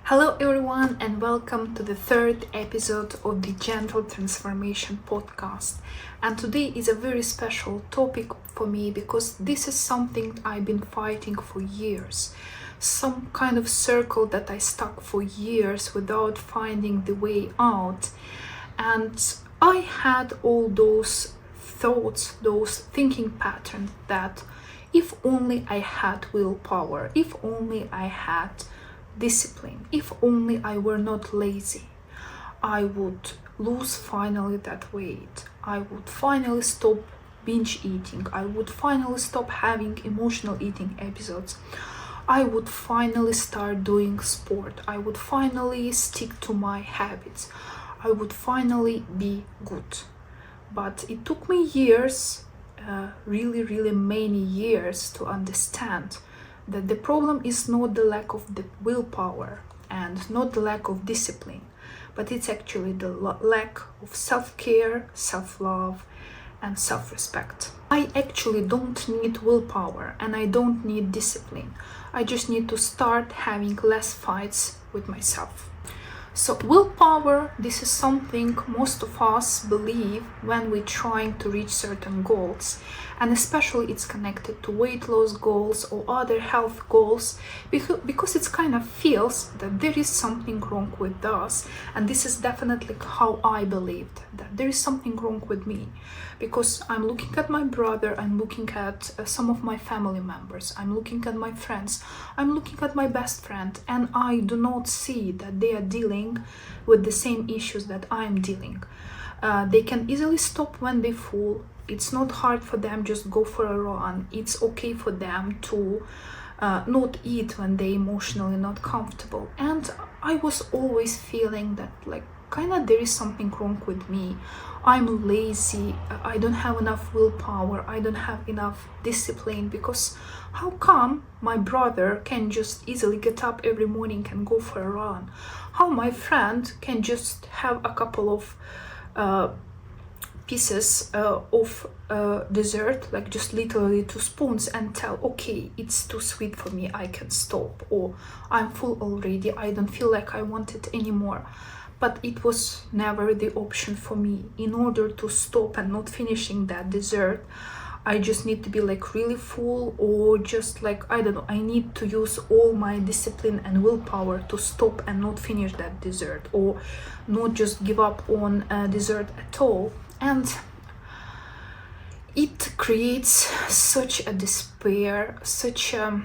Hello everyone and welcome to the third episode of the Gentle Transformation podcast. And today is a very special topic for me because this is something I've been fighting for years. Some kind of circle that I stuck for years without finding the way out. And I had all those thoughts, those thinking patterns that if only I had willpower, if only I had discipline, if only I were not lazy, I would lose finally that weight. I would finally stop binge eating. I would finally stop having emotional eating episodes. I would finally start doing sport. I would finally stick to my habits. I would finally be good. But it took me years, really many years to understand that the problem is not the lack of the willpower and not the lack of discipline, but it's actually the lack of self-care, self-love, and self-respect. I actually don't need willpower and I don't need discipline. I just need to start having less fights with myself. So willpower, this is something most of us believe when we're trying to reach certain goals, and especially it's connected to weight loss goals or other health goals because it kind of feels that there is something wrong with us. And this is definitely how I believed, that there is something wrong with me, because I'm looking at my brother, I'm looking at some of my family members, I'm looking at my friends, I'm looking at my best friend, and I do not see that they are dealing with the same issues that I'm dealing. They can easily stop when they fall. It's not hard for them, just go for a run. It's okay for them to not eat when they're emotionally not comfortable. And I was always feeling that there is something wrong with me. I'm lazy, I don't have enough willpower, I don't have enough discipline, because how come my brother can just easily get up every morning and go for a run? How my friend can just have a couple of pieces of dessert, like just literally 2 spoons, and tell, okay, it's too sweet for me, I can stop, or I'm full already, I don't feel like I want it anymore. But it was never the option for me. In order to stop and not finishing that dessert, I just need to be really full, or just I don't know, I need to use all my discipline and willpower to stop and not finish that dessert, or not just give up on dessert at all. And it creates such a despair, such a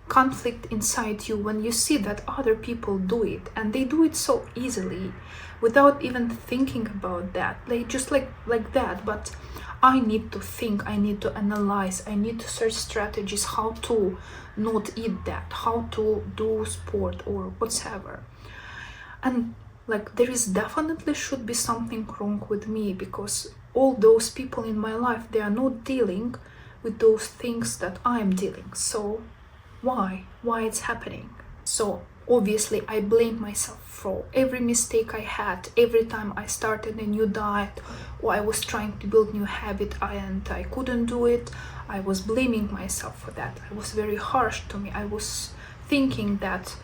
conflict inside you when you see that other people do it, and they do it so easily without even thinking about that, just like that. But I need to think, I need to analyze, I need to search strategies how to not eat that, how to do sport or whatever. And there is definitely should be something wrong with me, because all those people in my life, they are not dealing with those things that I'm dealing. So why it's happening? So obviously I blame myself for every mistake I had, every time I started a new diet or I was trying to build new habit and I couldn't do it. I was blaming myself for that. I was very harsh to me. I was thinking that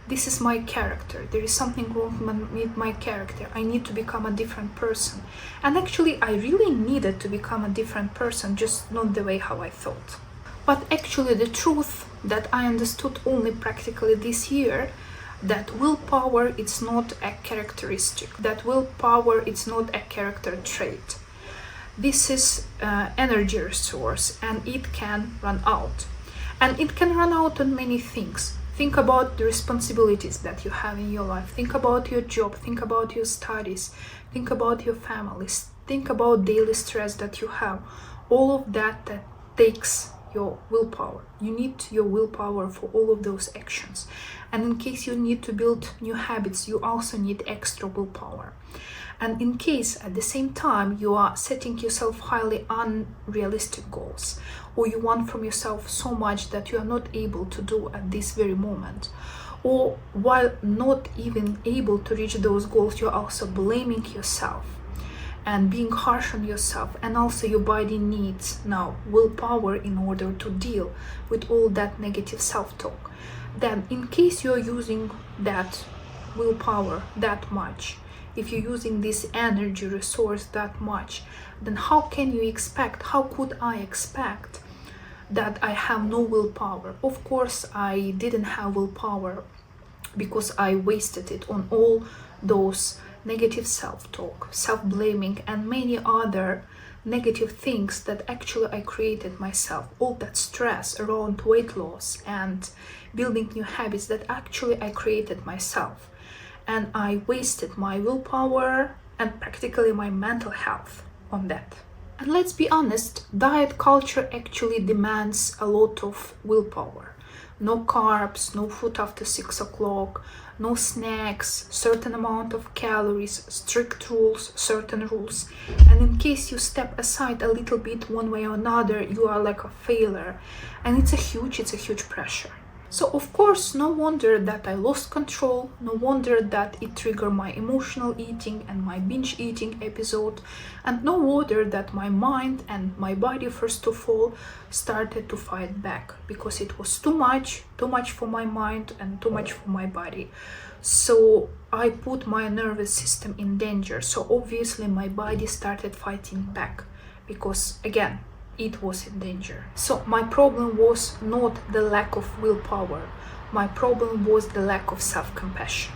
this is my character, there is something wrong with my character, I need to become a different person. And actually I really needed to become a different person, just not the way how I thought. But actually the truth that I understood only practically this year, that willpower it's not a characteristic, that willpower it's not a character trait. This is energy resource, and it can run out. And it can run out on many things. Think about the responsibilities that you have in your life. Think about your job, think about your studies, think about your families, think about daily stress that you have. All of that takes your willpower. You need your willpower for all of those actions. And in case you need to build new habits, you also need extra willpower. And in case at the same time you are setting yourself highly unrealistic goals, or you want from yourself so much that you are not able to do at this very moment, or while not even able to reach those goals, you're also blaming yourself and being harsh on yourself, and also your body needs now willpower in order to deal with all that negative self-talk, then in case you're using that willpower that much, if you're using this energy resource that much, then how could I expect that I have no willpower? Of course I didn't have willpower, because I wasted it on all those negative self-talk, self-blaming, and many other negative things that actually I created myself. All that stress around weight loss and building new habits that actually I created myself. And I wasted my willpower and practically my mental health on that. And let's be honest, diet culture actually demands a lot of willpower. No carbs, no food after 6 o'clock, no snacks, certain amount of calories, strict rules, certain rules. And in case you step aside a little bit one way or another, you are like a failure. And it's a huge pressure. So of course, no wonder that I lost control, no wonder that it triggered my emotional eating and my binge eating episode, and no wonder that my mind and my body, first of all, started to fight back, because it was too much for my mind and too much for my body. So I put my nervous system in danger. So obviously my body started fighting back, because again, it was in danger. So my problem was not the lack of willpower. My problem was the lack of self-compassion.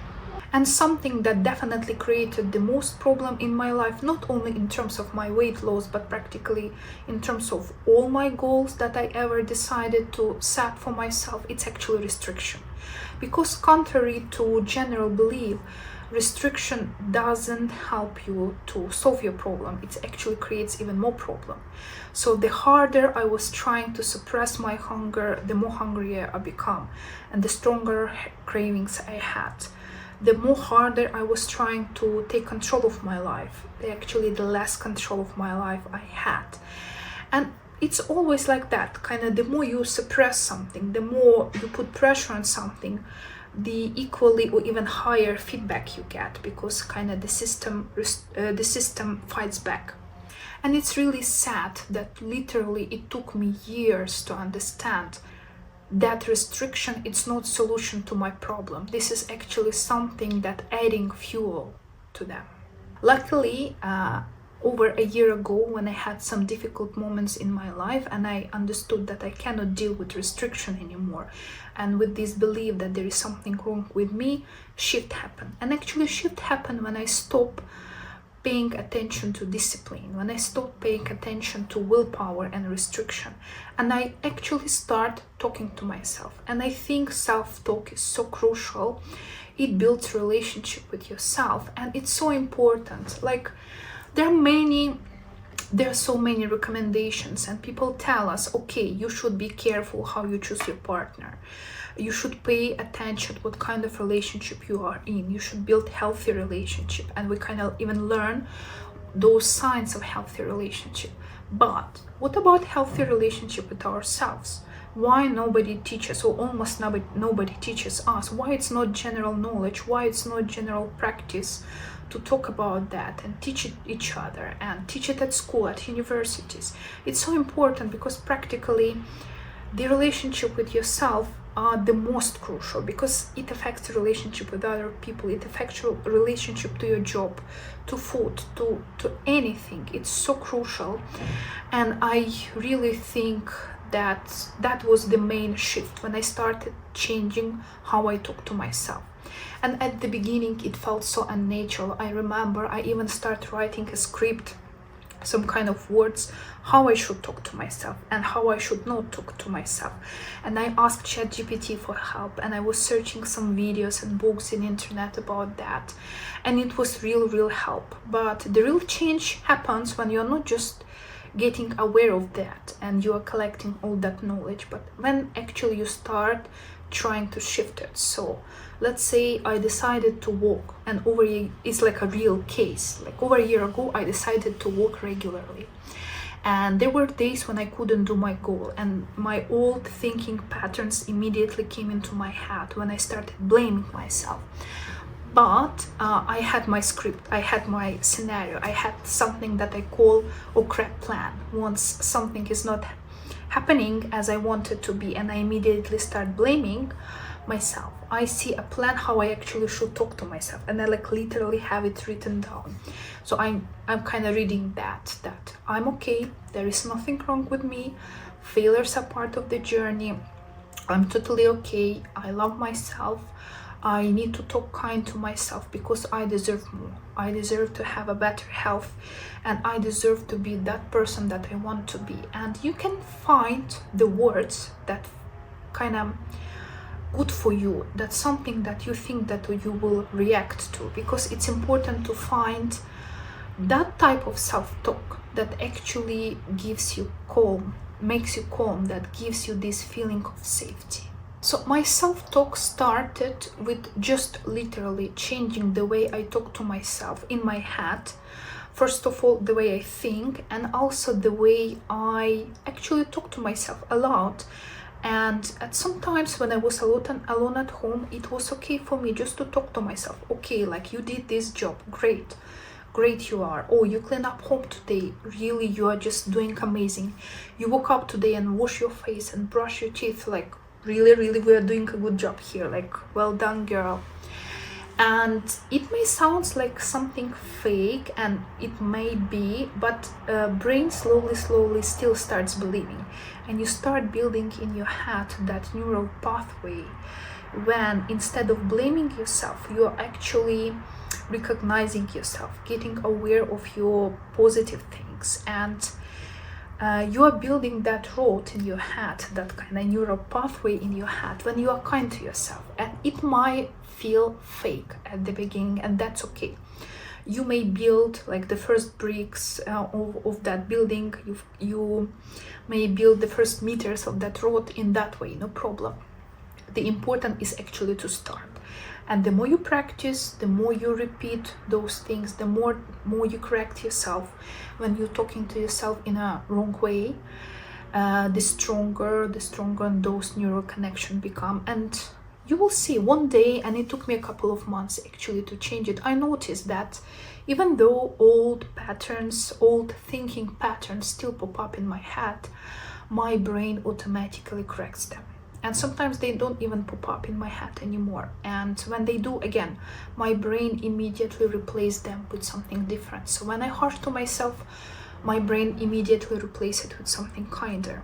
And something that definitely created the most problem in my life, not only in terms of my weight loss, but practically in terms of all my goals that I ever decided to set for myself, it's actually restriction. Because contrary to general belief, restriction doesn't help you to solve your problem. It actually creates even more problem. So the harder I was trying to suppress my hunger, the more hungrier I become, and the stronger cravings I had. The more harder I was trying to take control of my life, the less control of my life I had. And it's always like that, kind of the more you suppress something, the more you put pressure on something, the equally or even higher feedback you get, because kind of the system fights back. And it's really sad that literally it took me years to understand that restriction, it's not solution to my problem. This is actually something that adding fuel to them. Luckily, over a year ago, when I had some difficult moments in my life and I understood that I cannot deal with restriction anymore, and with this belief that there is something wrong with me, shift happened. And actually shift happened when I stopped paying attention to discipline, when I stopped paying attention to willpower and restriction, and I actually start talking to myself. And I think self-talk is so crucial. It builds relationship with yourself, and it's so important. Like, there are so many recommendations, and people tell us, okay, you should be careful how you choose your partner. You should pay attention what kind of relationship you are in. You should build healthy relationship, and we kind of even learn those signs of healthy relationship. But what about healthy relationship with ourselves? Why nobody teaches, or almost nobody teaches us? Why it's not general knowledge? Why it's not general practice to talk about that and teach it each other and teach it at school, at universities? It's so important, because practically the relationship with yourself are the most crucial, because it affects the relationship with other people, it affects your relationship to your job, to food, to anything. It's so crucial. And I really think that was the main shift when I started changing how I talk to myself. And at the beginning it felt so unnatural. I remember I even started writing a script, some kind of words, how I should talk to myself and how I should not talk to myself. And I asked ChatGPT for help, and I was searching some videos and books in internet about that, and it was real help. But the real change happens when you're not just getting aware of that and you are collecting all that knowledge, but when actually you start trying to shift it. So let's say I decided to walk, and it's like a real case. Like over a year ago, I decided to walk regularly. And there were days when I couldn't do my goal, and my old thinking patterns immediately came into my head when I started blaming myself. But I had my script, I had my scenario, I had something that I call a crap plan. Once something is not happening as I wanted to be, and I immediately start blaming myself. I see a plan how I actually should talk to myself, and I like literally have it written down. So I'm kind of reading that I'm okay, there is nothing wrong with me, failures are part of the journey, I'm totally okay, I love myself, I need to talk kind to myself because I deserve more. I deserve to have a better health, and I deserve to be that person that I want to be. And you can find the words that kind of good for you, that's something that you think that you will react to, because it's important to find that type of self-talk that actually gives you calm, makes you calm, that gives you this feeling of safety. So my self-talk started with just literally changing the way I talk to myself in my head. First of all, the way I think, and also the way I actually talk to myself a lot. And at some times when I was alone at home, it was okay for me just to talk to myself. Okay, like, you did this job, great you are. Oh, you clean up home today, really, you are just doing amazing. You woke up today and wash your face and brush your teeth, like, really we are doing a good job here, like, well done, girl. And it may sound like something fake, and it may be, but brain slowly still starts believing, and you start building in your head that neural pathway, when instead of blaming yourself, you're actually recognizing yourself, getting aware of your positive things, and you are building that road in your head, that kind of neural pathway in your head when you are kind to yourself. And it might feel fake at the beginning, and that's okay. You may build like the first bricks of that building, you may build the first meters of that road in that way, no problem. The important is actually to start. And the more you practice, the more you repeat those things, the more you correct yourself when you're talking to yourself in a wrong way, the stronger those neural connections become. And you will see one day, and it took me a couple of months actually to change it, I noticed that even though old thinking patterns still pop up in my head, my brain automatically corrects them. And sometimes they don't even pop up in my head anymore. And when they do, again, my brain immediately replaces them with something different. So when I harsh to myself, my brain immediately replaces it with something kinder,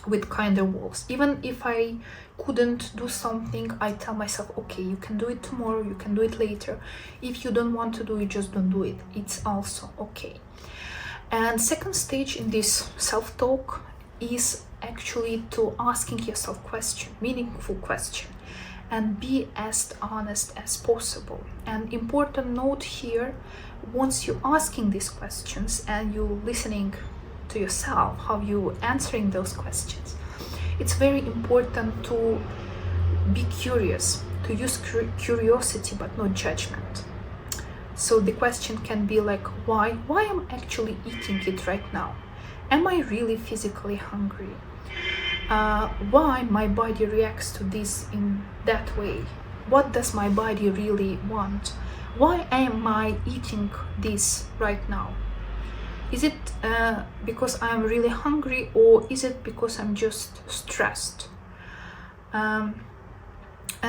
with kinder walls. Even if I couldn't do something, I tell myself, okay, you can do it tomorrow, you can do it later. If you don't want to do it, just don't do it. It's also okay. And second stage in this self-talk is actually to asking yourself question, meaningful question, and be as honest as possible. And important note here, once you're asking these questions and you listening to yourself, how you answering those questions, it's very important to be curious, to use curiosity but not judgment. So the question can be like, why I'm actually eating it right now? Am I really physically hungry? Why my body reacts to this in that way? What does my body really want? Why am I eating this right now? Is it because I'm really hungry, or is it because I'm just stressed? And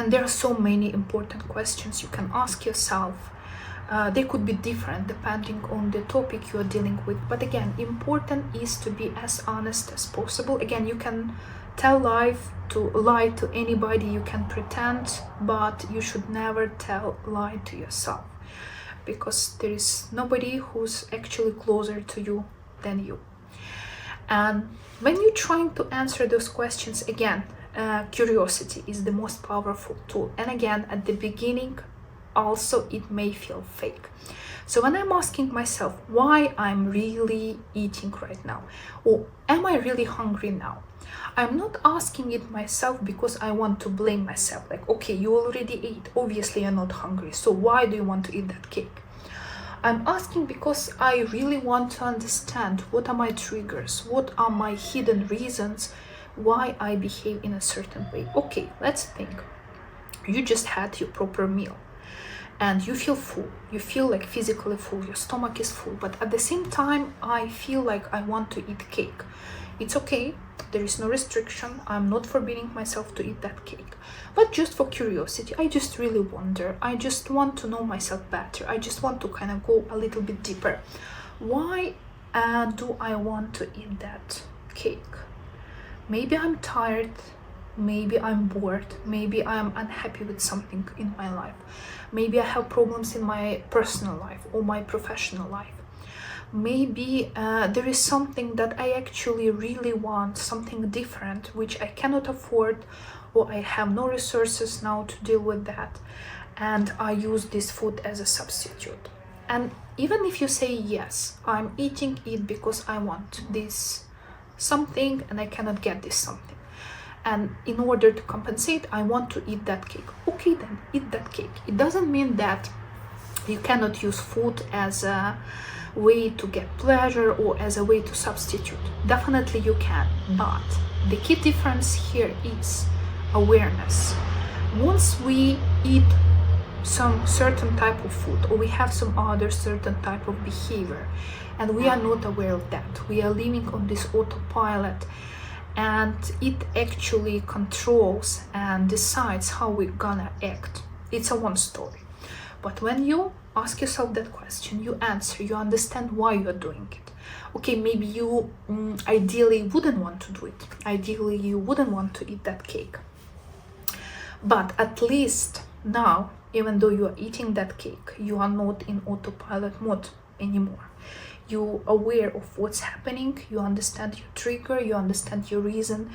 there are so many important questions you can ask yourself. They could be different depending on the topic you're dealing with. But again, important is to be as honest as possible. Again, you can tell lie to anybody, you can pretend, but you should never tell lie to yourself, because there is nobody who's actually closer to you than you. And when you're trying to answer those questions, again, curiosity is the most powerful tool. And again, at the beginning, also it may feel fake. So when I'm asking myself why I'm really eating right now, or am I really hungry now, I'm not asking it myself because I want to blame myself, like, okay, you already ate, obviously you're not hungry, so why do you want to eat that cake? I'm asking because I really want to understand what are my triggers, what are my hidden reasons why I behave in a certain way. Okay, let's think. You just had your proper meal and you feel full, you feel like physically full, your stomach is full, but at the same time I feel like I want to eat cake. It's okay, There is no restriction. I'm not forbidding myself to eat that cake, but just for curiosity. I just really wonder. I just want to know myself better. I just want to kind of go a little bit deeper. Why do I want to eat that cake? Maybe I'm tired. Maybe I'm bored. Maybe I'm unhappy with something in my life. Maybe I have problems in my personal life or my professional life. Maybe there is something that I actually really want, something different, which I cannot afford, or I have no resources now to deal with that, and I use this food as a substitute. And even if you say, yes, I'm eating it because I want this something and I cannot get this something, and in order to compensate, I want to eat that cake. Okay, then eat that cake. It doesn't mean that you cannot use food as a way to get pleasure or as a way to substitute. Definitely you can, but the key difference here is awareness. Once we eat some certain type of food, or we have some other certain type of behavior, and we are not aware of that, we are living on this autopilot, and it actually controls and decides how we're gonna act. It's a one story. But when you ask yourself that question, you answer, you understand why you're doing it. Okay, maybe you ideally wouldn't want to do it. Ideally, you wouldn't want to eat that cake. But at least now, even though you are eating that cake, you are not in autopilot mode anymore. You're aware of what's happening, you understand your trigger, you understand your reason,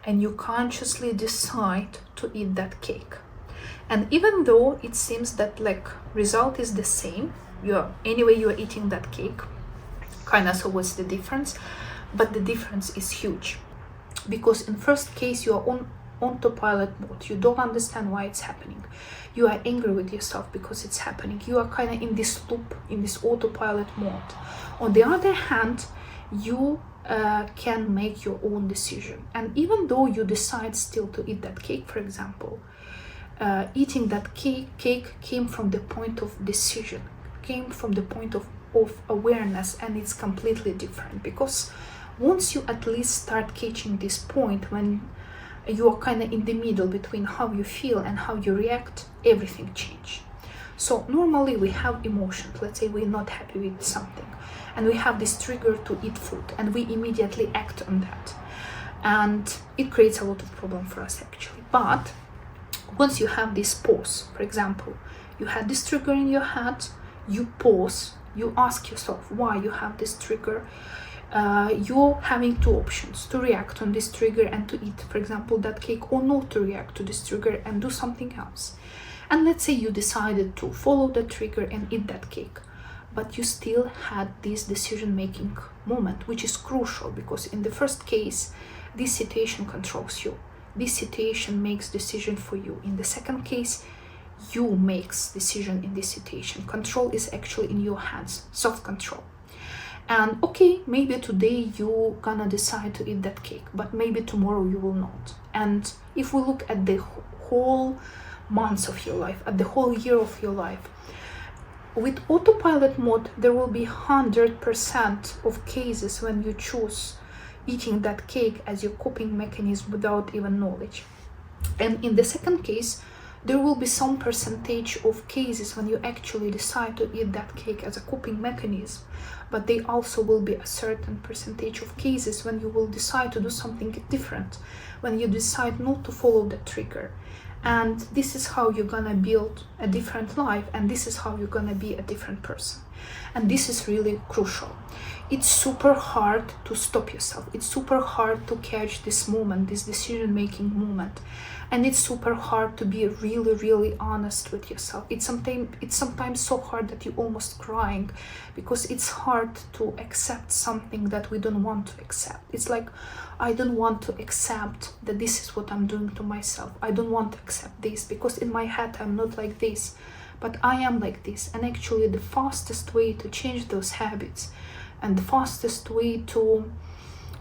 and you consciously decide to eat that cake. And even though it seems that like result is the same, you're eating that cake, kind of, so what's the difference? But the difference is huge, because in first case you are on autopilot mode. You don't understand why it's happening. You are angry with yourself because it's happening. You are kind of in this loop, in this autopilot mode. On the other hand, you can make your own decision. And even though you decide still to eat that cake, for example, eating that cake came from the point of decision, came from the point of awareness, and it's completely different. Because once you at least start catching this point, when you are kind of in the middle between how you feel and how you react, everything changes. So normally we have emotions. Let's say we're not happy with something, and we have this trigger to eat food, and we immediately act on that, and it creates a lot of problem for us actually. But once you have this pause, for example, you had this trigger in your head, you pause, you ask yourself why you have this trigger. You're having two options: to react on this trigger and to eat, for example, that cake, or not to react to this trigger and do something else. And let's say you decided to follow the trigger and eat that cake, but you still had this decision-making moment, which is crucial, because in the first case, this situation controls you. This situation makes decision for you. In the second case, you makes decision in this situation. Control is actually in your hands, self-control. And okay, maybe today you're gonna decide to eat that cake, but maybe tomorrow you will not. And if we look at the whole months of your life, at the whole year of your life, with autopilot mode, there will be 100% of cases when you choose eating that cake as your coping mechanism without even knowledge. And in the second case, there will be some percentage of cases when you actually decide to eat that cake as a coping mechanism, but they also will be a certain percentage of cases when you will decide to do something different, when you decide not to follow the trigger. And this is how you're gonna build a different life, and this is how you're gonna be a different person. And this is really crucial. It's super hard to stop yourself. It's super hard to catch this moment, this decision-making moment. And it's super hard to be really, really honest with yourself. It's sometimes so hard that you're almost crying, because it's hard to accept something that we don't want to accept. It's like, I don't want to accept that this is what I'm doing to myself. I don't want to accept this, because in my head I'm not like this, but I am like this. And actually the fastest way to change those habits, and the fastest way to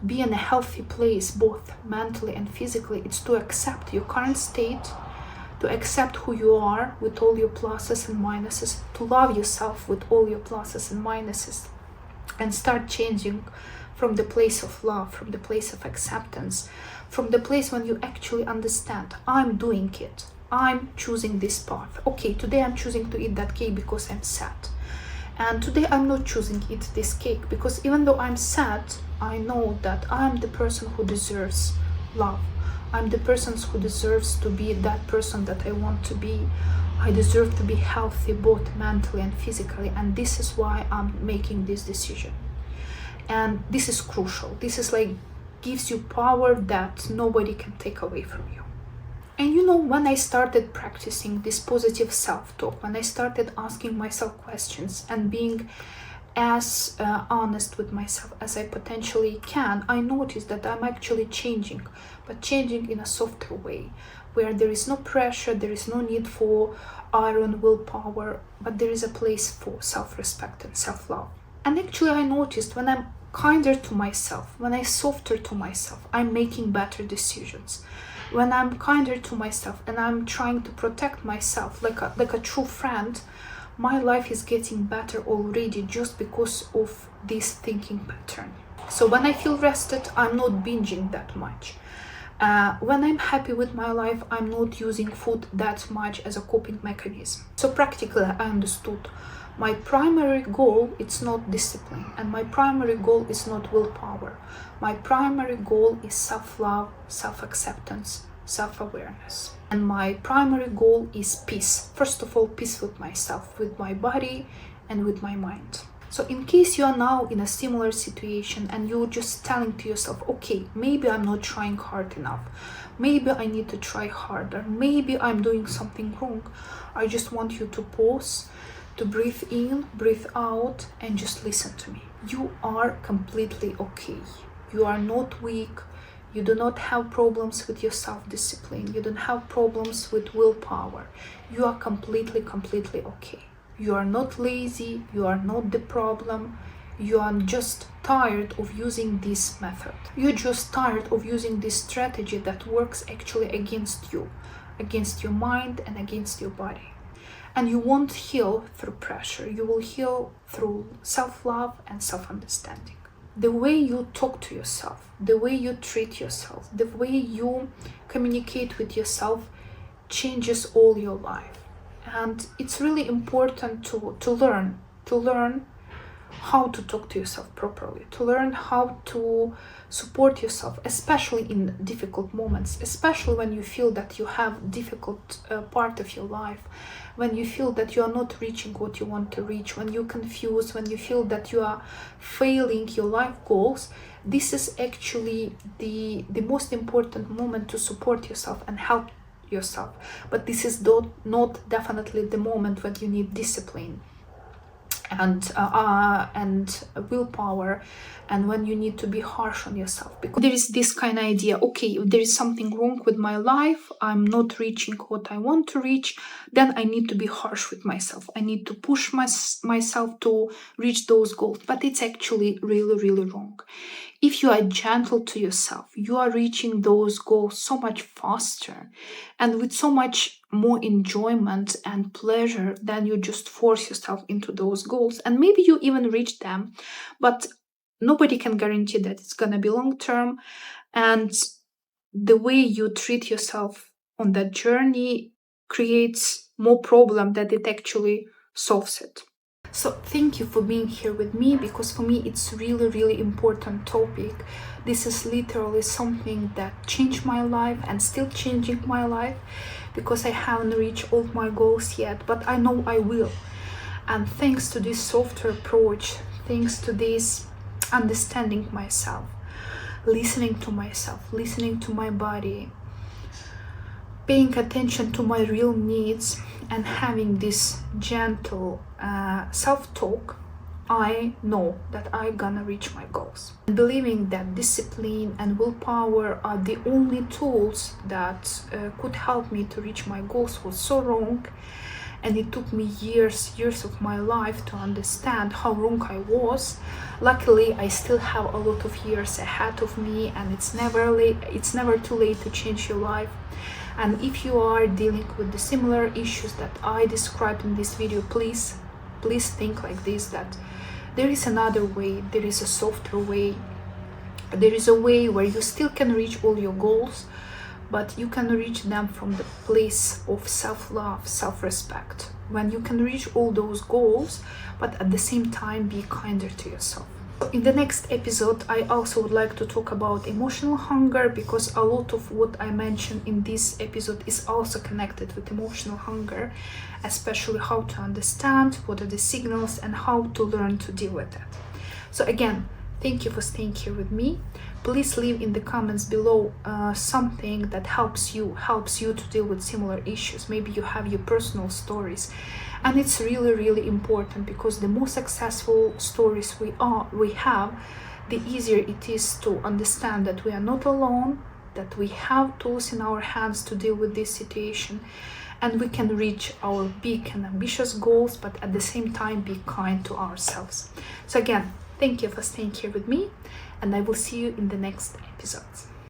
be in a healthy place, both mentally and physically, it's to accept your current state, to accept who you are with all your pluses and minuses, to love yourself with all your pluses and minuses, and start changing from the place of love, from the place of acceptance, from the place when you actually understand, I'm doing it, I'm choosing this path. Okay, today I'm choosing to eat that cake because I'm sad. And today I'm not choosing to eat this cake because even though I'm sad, I know that I'm the person who deserves love. I'm the person who deserves to be that person that I want to be. I deserve to be healthy both mentally and physically, and this is why I'm making this decision. And this is crucial. This is like gives you power that nobody can take away from you. And you know, when I started practicing this positive self-talk, when I started asking myself questions and being as honest with myself as I potentially can, I noticed that I'm actually changing, but changing in a softer way, where there is no pressure, there is no need for iron willpower, but there is a place for self-respect and self-love. And actually I noticed when I'm kinder to myself, when I'm softer to myself, I'm making better decisions. When I'm kinder to myself and I'm trying to protect myself like a true friend, my life is getting better already just because of this thinking pattern. So when I feel rested, I'm not binging that much. When I'm happy with my life, I'm not using food that much as a coping mechanism. So practically I understood my primary goal is not discipline, and my primary goal is not willpower. My primary goal is self-love, self-acceptance, self-awareness. And my primary goal is peace. First of all, peace with myself, with my body, and with my mind. So in case you are now in a similar situation and you're just telling to yourself, okay, maybe I'm not trying hard enough. Maybe I need to try harder. Maybe I'm doing something wrong. I just want you to pause, to breathe in, breathe out, and just listen to me. You are completely okay. You are not weak. You do not have problems with your self-discipline. You don't have problems with willpower. You are completely okay. You are not lazy. You are not the problem. You are just tired of using this method. You're just tired of using this strategy that works actually against you, against your mind and against your body. And you won't heal through pressure. You will heal through self-love and self-understanding. The way you talk to yourself, the way you treat yourself, the way you communicate with yourself changes all your life. And it's really important to learn how to talk to yourself properly, to learn how to support yourself, especially in difficult moments, especially when you feel that you have difficult part of your life, when you feel that you are not reaching what you want to reach, when you're confused, when you feel that you are failing your life goals. This is actually the most important moment to support yourself and help yourself. But this is not definitely the moment when you need discipline and willpower, and when you need to be harsh on yourself, because there is this kind of idea, okay, if there is something wrong with my life, I'm not reaching what I want to reach, then I need to be harsh with myself, I need to push myself to reach those goals. But it's actually really wrong. If you are gentle to yourself, you are reaching those goals so much faster and with so much more enjoyment and pleasure than you just force yourself into those goals. And maybe you even reach them, but nobody can guarantee that it's gonna be long term. And the way you treat yourself on that journey creates more problem than it actually solves it. So thank you for being here with me, because for me it's really important topic. This is literally something that changed my life and still changing my life, because I haven't reached all my goals yet, but I know I will. And thanks to this softer approach, thanks to this understanding myself, listening to myself, listening to my body, paying attention to my real needs, and having this gentle self-talk, I know that I'm gonna reach my goals. And believing that discipline and willpower are the only tools that could help me to reach my goals was so wrong. And it took me years of my life to understand how wrong I was. Luckily, I still have a lot of years ahead of me, and it's never too late to change your life. And if you are dealing with the similar issues that I described in this video, please think like this, that there is another way, there is a softer way, There is a way where you still can reach all your goals, but you can reach them from the place of self-love, self-respect, when you can reach all those goals but at the same time be kinder to yourself. In the next episode, I also would like to talk about emotional hunger, because a lot of what I mentioned in this episode is also connected with emotional hunger, especially how to understand what are the signals and how to learn to deal with that. So again, thank you for staying here with me. Please leave in the comments below something that helps you to deal with similar issues. Maybe you have your personal stories, and it's really important, because the more successful stories we have, the easier it is to understand that we are not alone, that we have tools in our hands to deal with this situation, and we can reach our big and ambitious goals, but at the same time be kind to ourselves. So again, thank you for staying here with me, and I will see you in the next episodes.